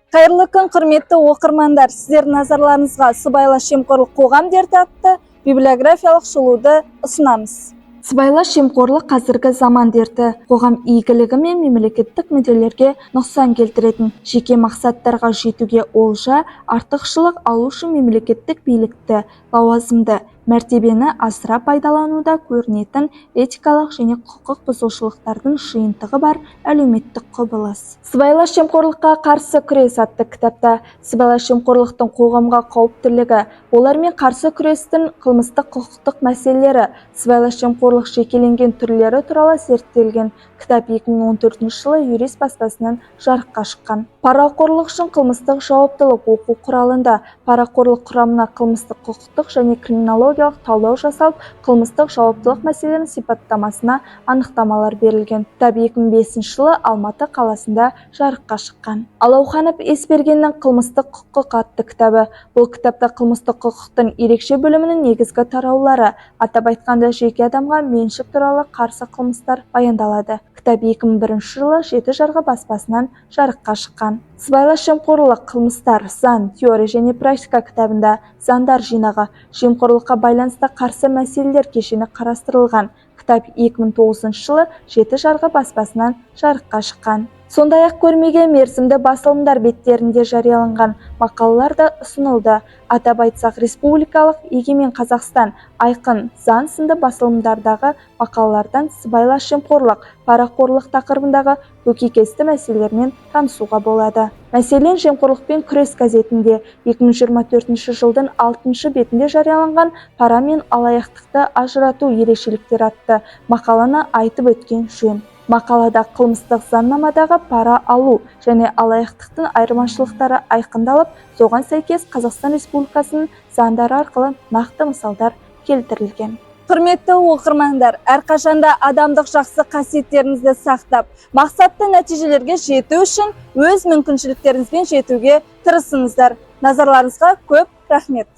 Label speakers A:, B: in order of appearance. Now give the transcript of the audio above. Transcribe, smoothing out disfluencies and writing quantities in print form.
A: Қайырлы күн, құрметті оқырмандар. Сіздердің назарларыңызға сыбайлас жемқорлық қоғам дерті атты библиографиялық шолуды ұсынамыз. Сыбайлас жемқорлық қазіргі заман дерті, қоғам игілігі мен мемлекеттік мүдделерге нұқсан келтіретін, жеке мақсаттарға жетуге олжа, артықшылық алу үшін мемлекеттік билікті, лауазымды, мәртебені асыра пайдалануда көрінетін этикалық және құқық бұзушылықтардың жиынтығы бар әлеуметтік құбылыс. Сыбайлас жемқорлыққа қарсы күрес атты кітапта сыбайлас жемқорлықтың қоғамға қауіптілігі, олармен қарсы күрестің қылмыстық құқықтық мәселелері, сыбайлас жемқорлық жекеленген түрлері туралы зерттелген. Кітап 2014 жылы юрист баспасынан жарыққа шыққан. Парақорлық үшін қылмыстық жауаптылық оқу құралында парақорлық құрамына қылмыстық құқықтық және криминологиялық талдау жасалып, қылмыстық жауаптылық мәселелерінің сипаттамасына анықтамалар берілген. Кітап 2005 жылы Алматы қаласында жарыққа шыққан. Алауханов Есбергеннің қылмыстық құқық атты кітабы. Бұл кітапта қылмыстық құқықтың ерекше бөлімінің негізгі тараулары, атап айтқанда жеке адамға меншік туралы қарсы қылмыстар баяндалады. Кітап 2001 жылы Жеті жарғы баспасынан жарыққа шыққан. Сыбайлас жемқорлық, қылмыстар, заң, теория және практика кітабында заңдар жинағы, жемқорлыққа байланысты қарсы мәселелер кешені қарастырылған. Кітап 2009 жылы Жеті жарғы баспасынан жарыққа шыққан. Сондай-ақ көрмеге мерзімді басылымдар беттерінде жарияланған мақалалар да ұсынылды. Атап айтсақ, Республикалық, Егемен Қазақстан, Айқын, Заң сынды басылымдардағы мақалалардан сыбайлас жемқорлық, парақорлық тақырыбындағы көкейкесті мәселелермен танысуға болады. Мәселен, жемқорлықпен күрес газетінде 2024 жылдың 6 бетінде жарияланған пара мен алаяқтықты ажырату ерекшеліктері атты мақаланы айтып өткен жөн. Мақалада қылмыстық заңнамадағы пара алу және алаяқтықтың айырмашылықтары айқындалып, соған сәйкес Қазақстан Республикасының заңдары арқылы нақты мысалдар келтірілген. Құрметті оқырмандар, әрқашанда адамдық жақсы қасиеттеріңізді сақтап, мақсатты нәтижелерге жету үшін өз мүмкіншіліктеріңізбен жетуге тырысыңыздар. Назарларыңызға көп рахмет.